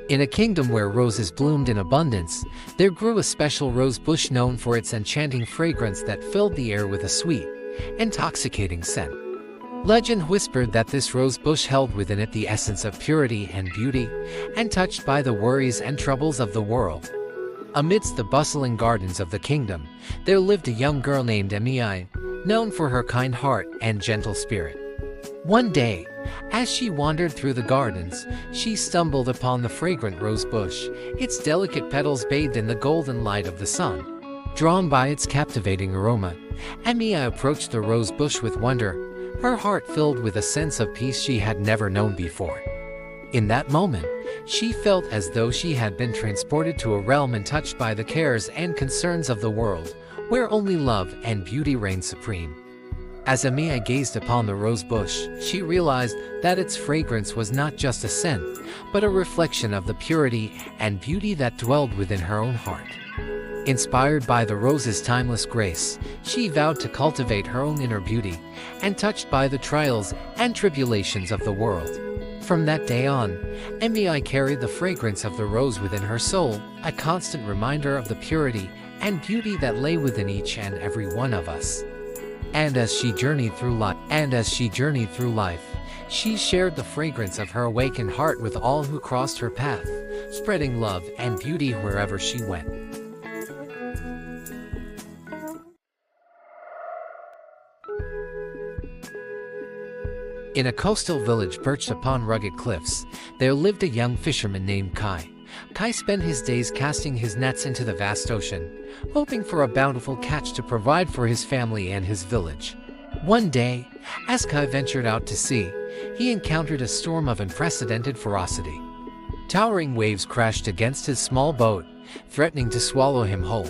In a kingdom where roses bloomed in abundance, there grew a special rose bush known for its enchanting fragrance that filled the air with a sweet, intoxicating scent. Legend whispered that this rose bush held within it the essence of purity and beauty, untouched by the worries and troubles of the world. Amidst the bustling gardens of the kingdom, there lived a young girl named Emily, known for her kind heart and gentle spirit. One day, as she wandered through the gardens, she stumbled upon the fragrant rose bush, its delicate petals bathed in the golden light of the sun. Drawn by its captivating aroma, Emily approached the rose bush with wonder, her heart filled with a sense of peace she had never known before. In that moment, she felt as though she had been transported to a realm untouched by the cares and concerns of the world, where only love and beauty reign supreme. As Emily gazed upon the rose bush, she realized that its fragrance was not just a scent, but a reflection of the purity and beauty that dwelled within her own heart. Inspired by the rose's timeless grace, she vowed to cultivate her own inner beauty, and touched by the trials and tribulations of the world. From that day on, Emily carried the fragrance of the rose within her soul, a constant reminder of the purity and beauty that lay within each and every one of us. And as she journeyed through life, she shared the fragrance of her awakened heart with all who crossed her path, spreading love and beauty wherever she went. In a coastal village perched upon rugged cliffs, there lived a young fisherman named Kai. Kai spent his days casting his nets into the vast ocean, hoping for a bountiful catch to provide for his family and his village. One day, as Kai ventured out to sea, he encountered a storm of unprecedented ferocity. Towering waves crashed against his small boat, threatening to swallow him whole.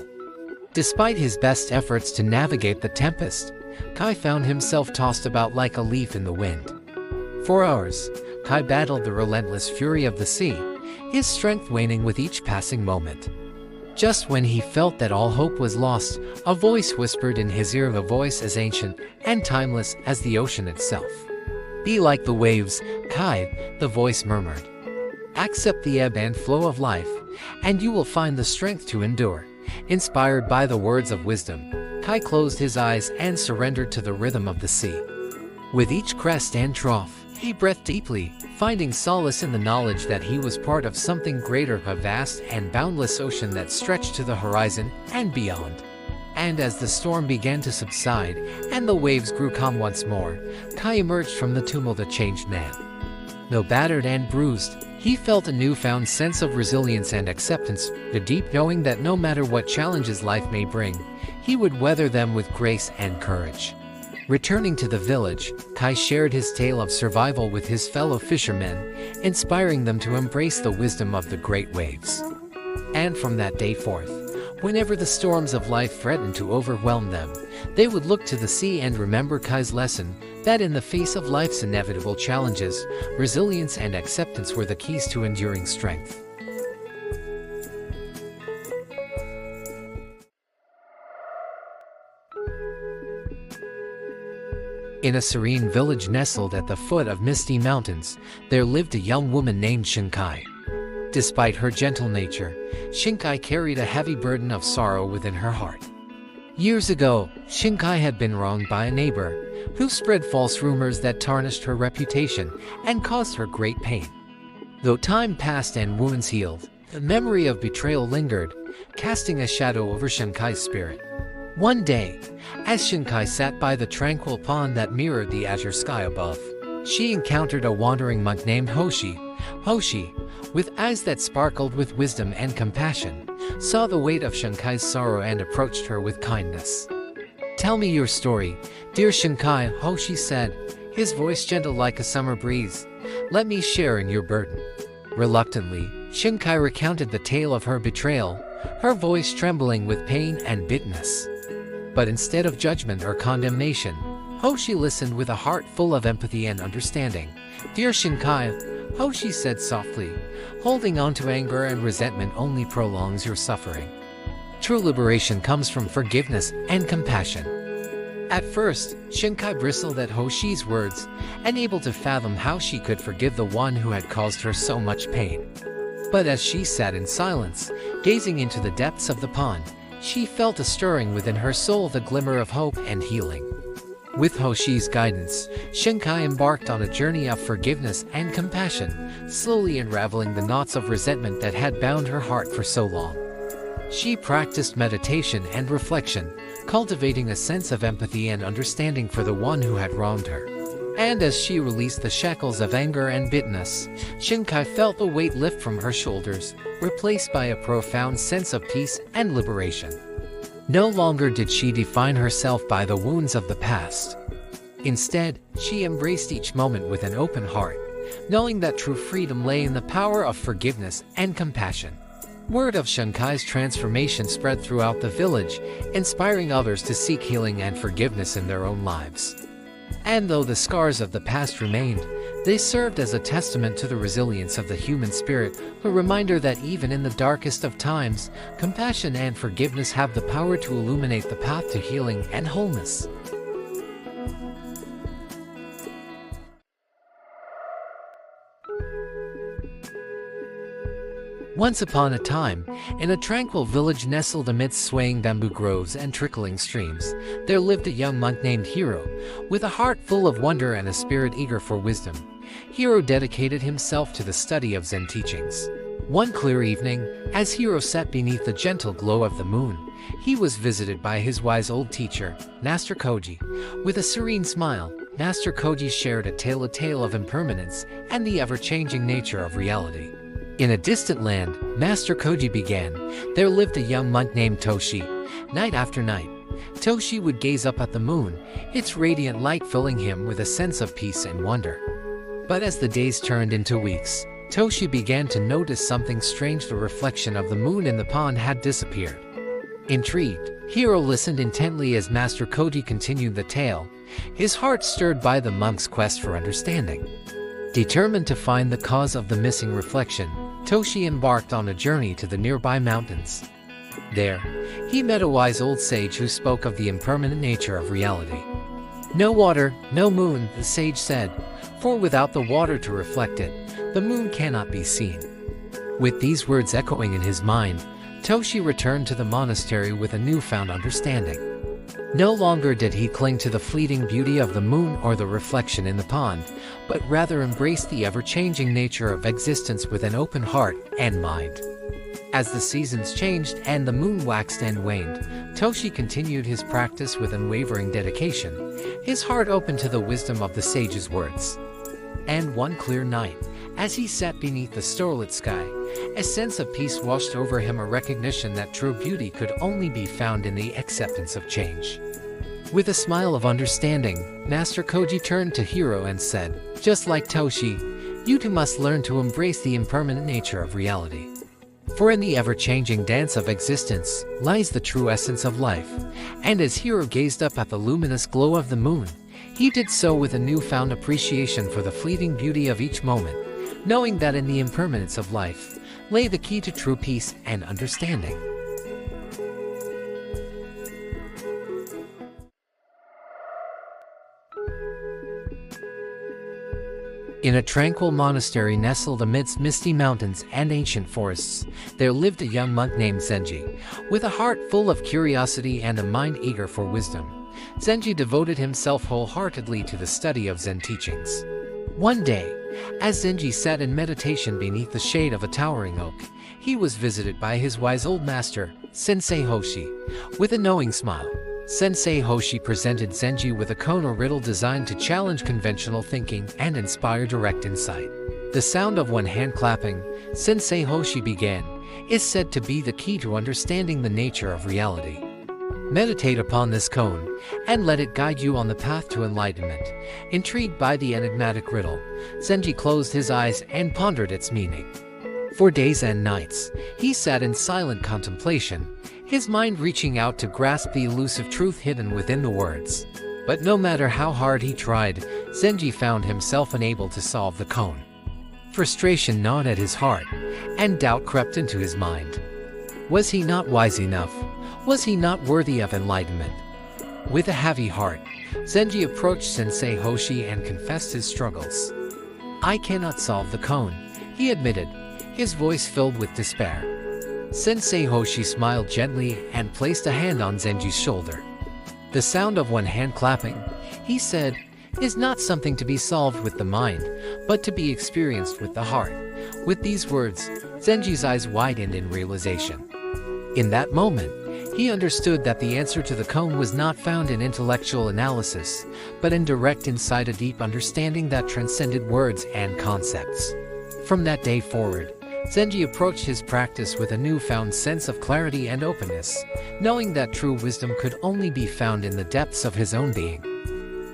Despite his best efforts to navigate the tempest, Kai found himself tossed about like a leaf in the wind. For hours, Kai battled the relentless fury of the sea, his strength waning with each passing moment. Just when he felt that all hope was lost, a voice whispered in his ear, a voice as ancient and timeless as the ocean itself. "Be like the waves, Kai," the voice murmured. "Accept the ebb and flow of life, and you will find the strength to endure." Inspired by the words of wisdom, Kai closed his eyes and surrendered to the rhythm of the sea. With each crest and trough, he breathed deeply, finding solace in the knowledge that he was part of something greater, a vast and boundless ocean that stretched to the horizon and beyond. And as the storm began to subside and the waves grew calm once more, Kai emerged from the tumult a changed man. Though battered and bruised, he felt a newfound sense of resilience and acceptance, the deep knowing that no matter what challenges life may bring, he would weather them with grace and courage. Returning to the village, Kai shared his tale of survival with his fellow fishermen, inspiring them to embrace the wisdom of the great waves. And from that day forth, whenever the storms of life threatened to overwhelm them, they would look to the sea and remember Kai's lesson that in the face of life's inevitable challenges, resilience and acceptance were the keys to enduring strength. In a serene village nestled at the foot of misty mountains, there lived a young woman named Shinkai. Despite her gentle nature, Shinkai carried a heavy burden of sorrow within her heart. Years ago, Shinkai had been wronged by a neighbor, who spread false rumors that tarnished her reputation and caused her great pain. Though time passed and wounds healed, the memory of betrayal lingered, casting a shadow over Shinkai's spirit. One day, as Shinkai sat by the tranquil pond that mirrored the azure sky above, she encountered a wandering monk named Hoshi. Hoshi, with eyes that sparkled with wisdom and compassion, saw the weight of Shinkai's sorrow and approached her with kindness. "Tell me your story, dear Shinkai," Hoshi said, his voice gentle like a summer breeze. "Let me share in your burden." Reluctantly, Shinkai recounted the tale of her betrayal, her voice trembling with pain and bitterness. But instead of judgment or condemnation, Hoshi listened with a heart full of empathy and understanding. "Dear Shinkai," Hoshi said softly, "holding on to anger and resentment only prolongs your suffering. True liberation comes from forgiveness and compassion." At first, Shinkai bristled at Hoshi's words, unable to fathom how she could forgive the one who had caused her so much pain. But as she sat in silence, gazing into the depths of the pond, she felt a stirring within her soul, the glimmer of hope and healing. With Hoshi's guidance, Shinkai embarked on a journey of forgiveness and compassion, slowly unraveling the knots of resentment that had bound her heart for so long. She practiced meditation and reflection, cultivating a sense of empathy and understanding for the one who had wronged her. And as she released the shackles of anger and bitterness, Shinkai felt the weight lift from her shoulders, replaced by a profound sense of peace and liberation. No longer did she define herself by the wounds of the past. Instead, she embraced each moment with an open heart, knowing that true freedom lay in the power of forgiveness and compassion. Word of Shinkai's transformation spread throughout the village, inspiring others to seek healing and forgiveness in their own lives. And though the scars of the past remained, they served as a testament to the resilience of the human spirit, a reminder that even in the darkest of times, compassion and forgiveness have the power to illuminate the path to healing and wholeness. Once upon a time, in a tranquil village nestled amidst swaying bamboo groves and trickling streams, there lived a young monk named Hiro, with a heart full of wonder and a spirit eager for wisdom. Hiro dedicated himself to the study of Zen teachings. One clear evening, as Hiro sat beneath the gentle glow of the moon, he was visited by his wise old teacher, Master Koji. With a serene smile, Master Koji shared a tale of impermanence and the ever-changing nature of reality. In a distant land, Master Koji began, there lived a young monk named Toshi. Night after night, Toshi would gaze up at the moon, its radiant light filling him with a sense of peace and wonder. But as the days turned into weeks, Toshi began to notice something strange. The reflection of the moon in the pond had disappeared. Intrigued, Hiro listened intently as Master Koji continued the tale, his heart stirred by the monk's quest for understanding. Determined to find the cause of the missing reflection, Toshi embarked on a journey to the nearby mountains. There, he met a wise old sage who spoke of the impermanent nature of reality. "No water, no moon," the sage said, "for without the water to reflect it, the moon cannot be seen." With these words echoing in his mind, Toshi returned to the monastery with a newfound understanding. No longer did he cling to the fleeting beauty of the moon or the reflection in the pond, but rather embraced the ever-changing nature of existence with an open heart and mind. As the seasons changed and the moon waxed and waned, Toshi continued his practice with unwavering dedication, his heart open to the wisdom of the sage's words. And one clear night, as he sat beneath the starlit sky, a sense of peace washed over him, a recognition that true beauty could only be found in the acceptance of change. With a smile of understanding, Master Koji turned to Hiro and said, "Just like Toshi, you too must learn to embrace the impermanent nature of reality. For in the ever-changing dance of existence lies the true essence of life." And as Hiro gazed up at the luminous glow of the moon, he did so with a newfound appreciation for the fleeting beauty of each moment, knowing that in the impermanence of life lay the key to true peace and understanding. In a tranquil monastery nestled amidst misty mountains and ancient forests, there lived a young monk named Zenji. With a heart full of curiosity and a mind eager for wisdom, Zenji devoted himself wholeheartedly to the study of Zen teachings. One day, as Zenji sat in meditation beneath the shade of a towering oak, he was visited by his wise old master, Sensei Hoshi. With a knowing smile, Sensei Hoshi presented Zenji with a kono riddle designed to challenge conventional thinking and inspire direct insight. The sound of one hand clapping, Sensei Hoshi began, is said to be the key to understanding the nature of reality. Meditate upon this koan, and let it guide you on the path to enlightenment. Intrigued by the enigmatic riddle, Zenji closed his eyes and pondered its meaning. For days and nights, he sat in silent contemplation, his mind reaching out to grasp the elusive truth hidden within the words. But no matter how hard he tried, Zenji found himself unable to solve the koan. Frustration gnawed at his heart, and doubt crept into his mind. Was he not wise enough? Was he not worthy of enlightenment? With a heavy heart, Zenji approached Sensei Hoshi and confessed his struggles. "I cannot solve the cone," he admitted, his voice filled with despair. Sensei Hoshi smiled gently and placed a hand on Zenji's shoulder. "The sound of one hand clapping," he said, "is not something to be solved with the mind, but to be experienced with the heart." With these words, Zenji's eyes widened in realization. In that moment, he understood that the answer to the cone was not found in intellectual analysis, but in direct insight, a deep understanding that transcended words and concepts. From that day forward, Zenji approached his practice with a newfound sense of clarity and openness, knowing that true wisdom could only be found in the depths of his own being.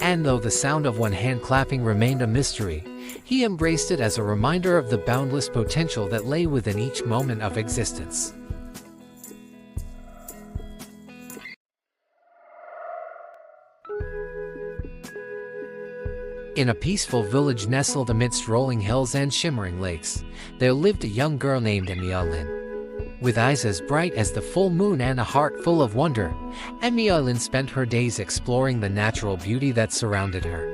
And though the sound of one hand clapping remained a mystery, he embraced it as a reminder of the boundless potential that lay within each moment of existence. In a peaceful village nestled amidst rolling hills and shimmering lakes, there lived a young girl named Emilia. With eyes as bright as the full moon and a heart full of wonder, Emilia spent her days exploring the natural beauty that surrounded her.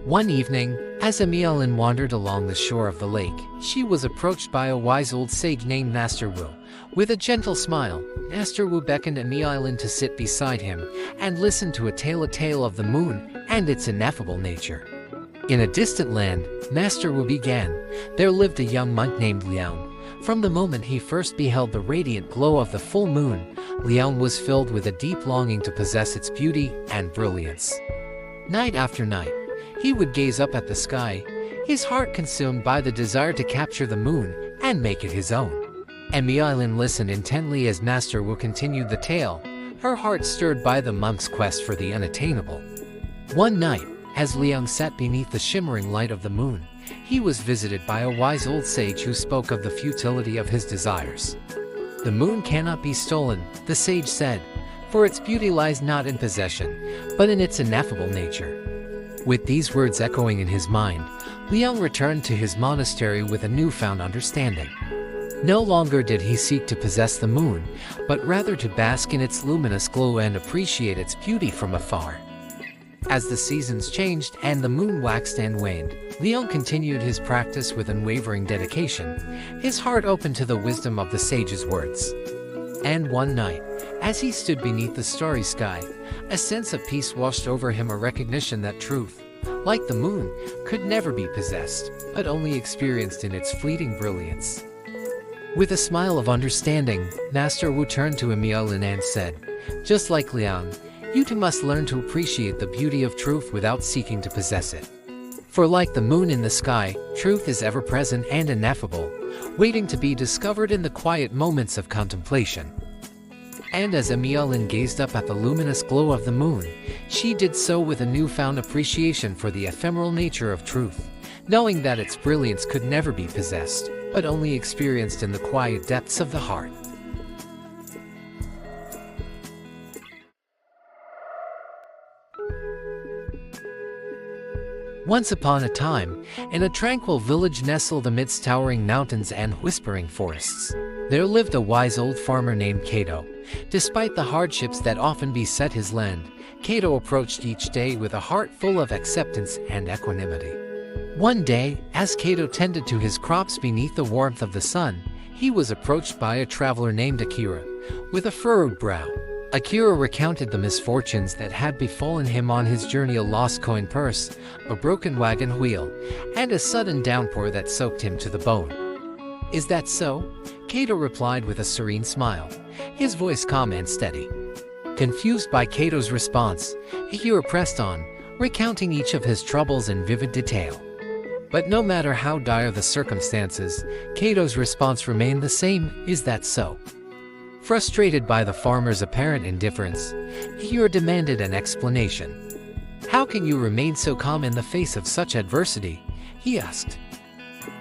One evening, as Emilia wandered along the shore of the lake, she was approached by a wise old sage named Master Wu. With a gentle smile, Master Wu beckoned Emilia to sit beside him and listen to a tale of the moon and its ineffable nature. In a distant land, Master Wu began, there lived a young monk named Liang. From the moment he first beheld the radiant glow of the full moon, Liang was filled with a deep longing to possess its beauty and brilliance. Night after night, he would gaze up at the sky, his heart consumed by the desire to capture the moon and make it his own. Emilia listened intently as Master Wu continued the tale, her heart stirred by the monk's quest for the unattainable. One night, as Liang sat beneath the shimmering light of the moon, he was visited by a wise old sage who spoke of the futility of his desires. "The moon cannot be stolen," the sage said, "for its beauty lies not in possession, but in its ineffable nature." With these words echoing in his mind, Liang returned to his monastery with a newfound understanding. No longer did he seek to possess the moon, but rather to bask in its luminous glow and appreciate its beauty from afar. As the seasons changed and the moon waxed and waned, Liang continued his practice with unwavering dedication, his heart open to the wisdom of the sage's words. And one night, as he stood beneath the starry sky, a sense of peace washed over him, a recognition that truth, like the moon, could never be possessed, but only experienced in its fleeting brilliance. With a smile of understanding, Master Wu turned to Emilia and said, "Just like Liang, you too must learn to appreciate the beauty of truth without seeking to possess it. For like the moon in the sky, truth is ever present and ineffable, waiting to be discovered in the quiet moments of contemplation." And as Emilia gazed up at the luminous glow of the moon, she did so with a newfound appreciation for the ephemeral nature of truth, knowing that its brilliance could never be possessed, but only experienced in the quiet depths of the heart. Once upon a time, in a tranquil village nestled amidst towering mountains and whispering forests, there lived a wise old farmer named Kato. Despite the hardships that often beset his land, Kato approached each day with a heart full of acceptance and equanimity. One day, as Kato tended to his crops beneath the warmth of the sun, he was approached by a traveler named Akira, with a furrowed brow. Akira recounted the misfortunes that had befallen him on his journey: a lost coin purse, a broken wagon wheel, and a sudden downpour that soaked him to the bone. "Is that so?" Kato replied with a serene smile, his voice calm and steady. Confused by Kato's response, Akira pressed on, recounting each of his troubles in vivid detail. But no matter how dire the circumstances, Kato's response remained the same: "Is that so?" Frustrated by the farmer's apparent indifference, Akira demanded an explanation. "How can you remain so calm in the face of such adversity?" he asked.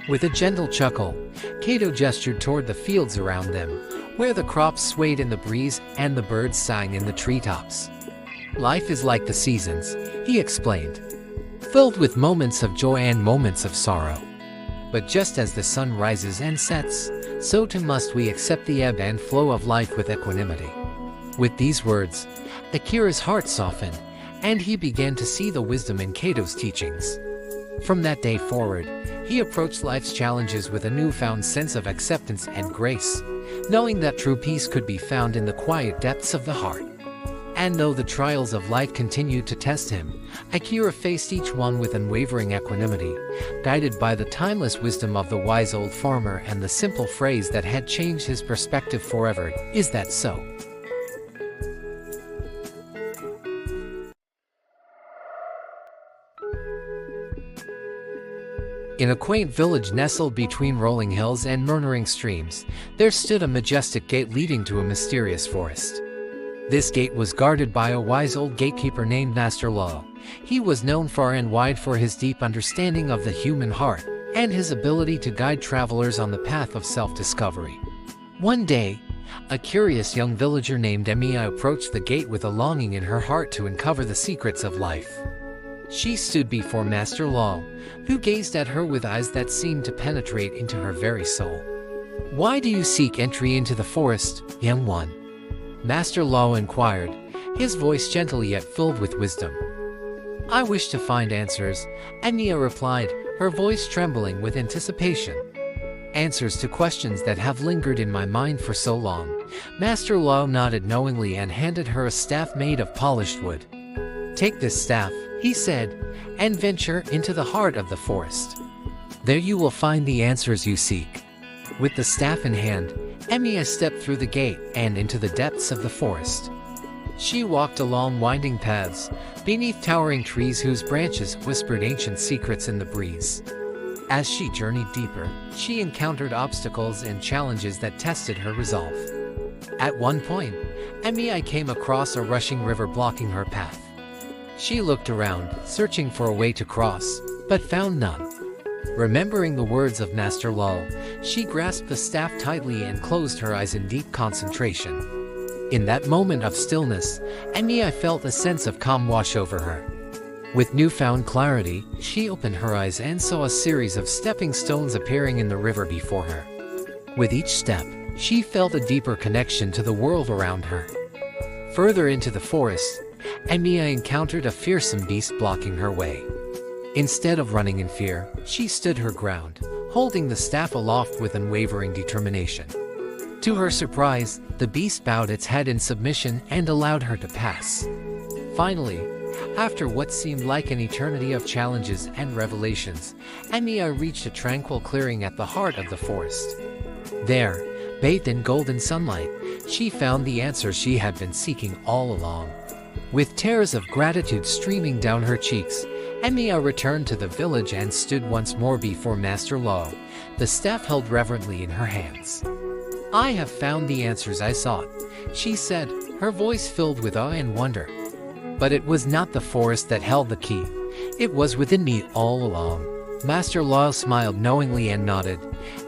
With a gentle chuckle, Kato gestured toward the fields around them, where the crops swayed in the breeze and the birds sang in the treetops. "Life is like the seasons," he explained, "filled with moments of joy and moments of sorrow. But just as the sun rises and sets, so too must we accept the ebb and flow of life with equanimity." With these words, Akira's heart softened, and he began to see the wisdom in Kato's teachings. From that day forward, he approached life's challenges with a newfound sense of acceptance and grace, knowing that true peace could be found in the quiet depths of the heart. And though the trials of life continued to test him, Akira faced each one with unwavering equanimity, guided by the timeless wisdom of the wise old farmer and the simple phrase that had changed his perspective forever, "Is that so?" In a quaint village nestled between rolling hills and murmuring streams, there stood a majestic gate leading to a mysterious forest. This gate was guarded by a wise old gatekeeper named Master Law. He was known far and wide for his deep understanding of the human heart and his ability to guide travelers on the path of self-discovery. One day, a curious young villager named Emiya approached the gate with a longing in her heart to uncover the secrets of life. She stood before Master Law, who gazed at her with eyes that seemed to penetrate into her very soul. "Why do you seek entry into the forest, young one?" Master Law inquired, his voice gentle yet filled with wisdom. "I wish to find answers," Emiya replied, her voice trembling with anticipation. "Answers to questions that have lingered in my mind for so long." Master Law nodded knowingly and handed her a staff made of polished wood. "Take this staff," he said, "and venture into the heart of the forest. There you will find the answers you seek." With the staff in hand, Emiya stepped through the gate and into the depths of the forest. She walked along winding paths, beneath towering trees whose branches whispered ancient secrets in the breeze. As she journeyed deeper, she encountered obstacles and challenges that tested her resolve. At one point, Emiya came across a rushing river blocking her path. She looked around, searching for a way to cross, but found none. Remembering the words of Master Law, she grasped the staff tightly and closed her eyes in deep concentration. In that moment of stillness, Emiya felt a sense of calm wash over her. With newfound clarity, she opened her eyes and saw a series of stepping stones appearing in the river before her. With each step, she felt a deeper connection to the world around her. Further into the forest, Emiya encountered a fearsome beast blocking her way. Instead of running in fear, she stood her ground, holding the staff aloft with unwavering determination. To her surprise, the beast bowed its head in submission and allowed her to pass. Finally, after what seemed like an eternity of challenges and revelations, Emiya reached a tranquil clearing at the heart of the forest. There, bathed in golden sunlight, she found the answers she had been seeking all along. With tears of gratitude streaming down her cheeks, Emiya returned to the village and stood once more before Master Law, the staff held reverently in her hands. "I have found the answers I sought," she said, her voice filled with awe and wonder. But it was not the forest that held the key. It was within me all along. Master Law smiled knowingly and nodded.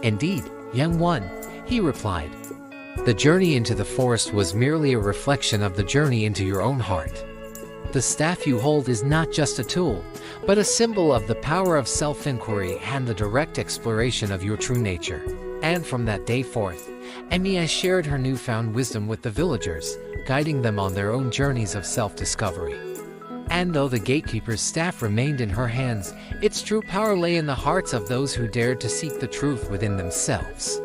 "Indeed, young one," he replied. "The journey into the forest was merely a reflection of the journey into your own heart. The staff you hold is not just a tool, but a symbol of the power of self-inquiry and the direct exploration of your true nature." And from that day forth, Emiya shared her newfound wisdom with the villagers, guiding them on their own journeys of self-discovery. And though the gatekeeper's staff remained in her hands, its true power lay in the hearts of those who dared to seek the truth within themselves.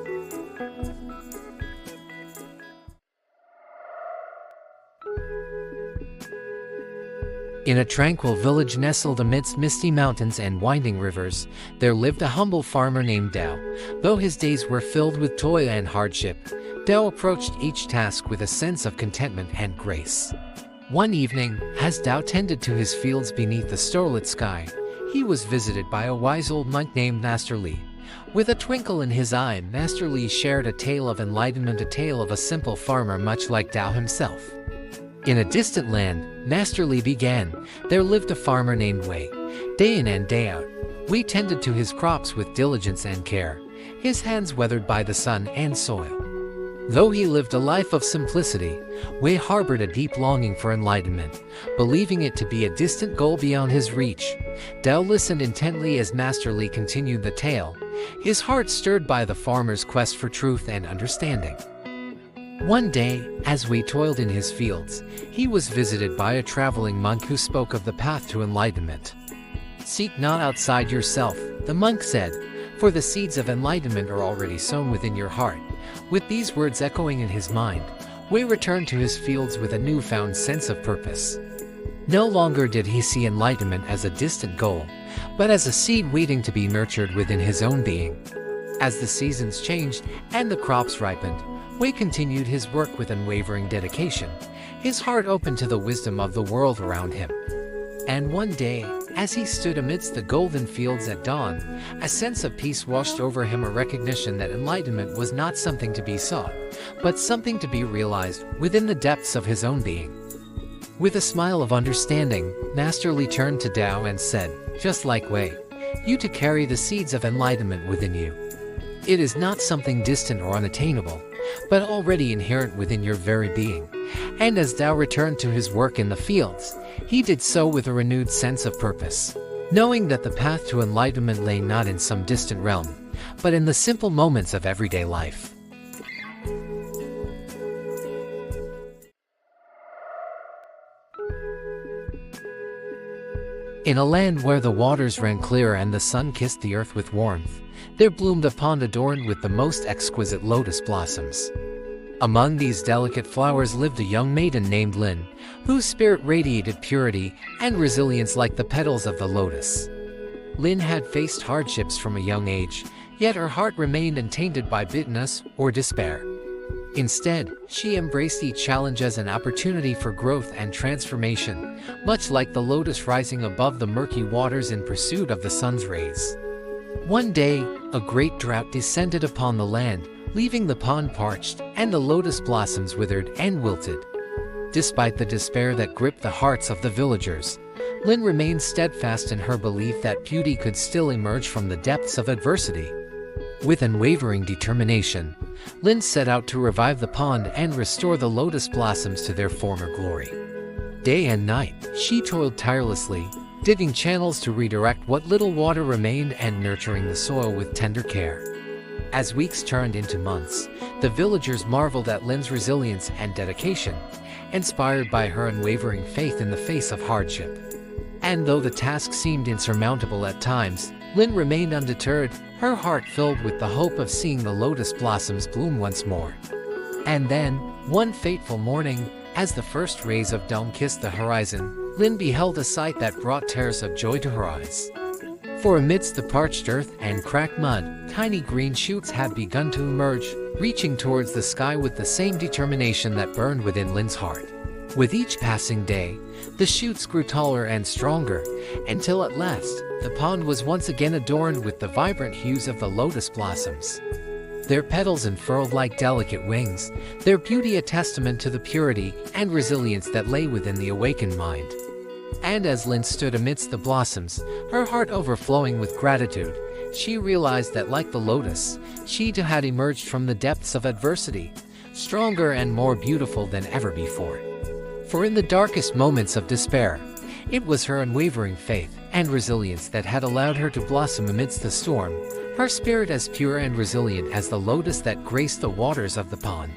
In a tranquil village nestled amidst misty mountains and winding rivers, there lived a humble farmer named Dao. Though his days were filled with toil and hardship, Dao approached each task with a sense of contentment and grace. One evening, as Dao tended to his fields beneath the starlit sky, he was visited by a wise old monk named Master Li. With a twinkle in his eye, Master Li shared a tale of enlightenment, a tale of a simple farmer much like Dao himself. In a distant land, Master Li began, there lived a farmer named Wei. Day in and day out, Wei tended to his crops with diligence and care, his hands weathered by the sun and soil. Though he lived a life of simplicity, Wei harbored a deep longing for enlightenment, believing it to be a distant goal beyond his reach. Dao listened intently as Master Li continued the tale, his heart stirred by the farmer's quest for truth and understanding. One day, as we toiled in his fields, he was visited by a traveling monk who spoke of the path to enlightenment. "Seek not outside yourself," the monk said, "for the seeds of enlightenment are already sown within your heart." With these words echoing in his mind, Wei returned to his fields with a newfound sense of purpose. No longer did he see enlightenment as a distant goal, but as a seed waiting to be nurtured within his own being. As the seasons changed and the crops ripened, Wei continued his work with unwavering dedication, his heart open to the wisdom of the world around him. And one day, as he stood amidst the golden fields at dawn, a sense of peace washed over him, a recognition that enlightenment was not something to be sought, but something to be realized within the depths of his own being. With a smile of understanding, Master Li turned to Dao and said, "Just like Wei, you too carry the seeds of enlightenment within you. It is not something distant or unattainable, but already inherent within your very being." And as Dao returned to his work in the fields, he did so with a renewed sense of purpose, knowing that the path to enlightenment lay not in some distant realm, but in the simple moments of everyday life. In a land where the waters ran clear and the sun kissed the earth with warmth, there bloomed a pond adorned with the most exquisite lotus blossoms. Among these delicate flowers lived a young maiden named Lin, whose spirit radiated purity and resilience like the petals of the lotus. Lin had faced hardships from a young age, yet her heart remained untainted by bitterness or despair. Instead, she embraced each challenge as an opportunity for growth and transformation, much like the lotus rising above the murky waters in pursuit of the sun's rays. One day, a great drought descended upon the land, leaving the pond parched and the lotus blossoms withered and wilted. Despite the despair that gripped the hearts of the villagers, Lin remained steadfast in her belief that beauty could still emerge from the depths of adversity. With unwavering determination, Lin set out to revive the pond and restore the lotus blossoms to their former glory. Day and night, she toiled tirelessly, digging channels to redirect what little water remained and nurturing the soil with tender care. As weeks turned into months, the villagers marveled at Lin's resilience and dedication, inspired by her unwavering faith in the face of hardship. And though the task seemed insurmountable at times, Lin remained undeterred, her heart filled with the hope of seeing the lotus blossoms bloom once more. And then, one fateful morning, as the first rays of dawn kissed the horizon, Lin beheld a sight that brought tears of joy to her eyes. For amidst the parched earth and cracked mud, tiny green shoots had begun to emerge, reaching towards the sky with the same determination that burned within Lin's heart. With each passing day, the shoots grew taller and stronger, until at last, the pond was once again adorned with the vibrant hues of the lotus blossoms. Their petals unfurled like delicate wings, their beauty a testament to the purity and resilience that lay within the awakened mind. And as Lin stood amidst the blossoms, her heart overflowing with gratitude, she realized that like the lotus, she too had emerged from the depths of adversity, stronger and more beautiful than ever before. For in the darkest moments of despair, it was her unwavering faith and resilience that had allowed her to blossom amidst the storm, her spirit as pure and resilient as the lotus that graced the waters of the pond.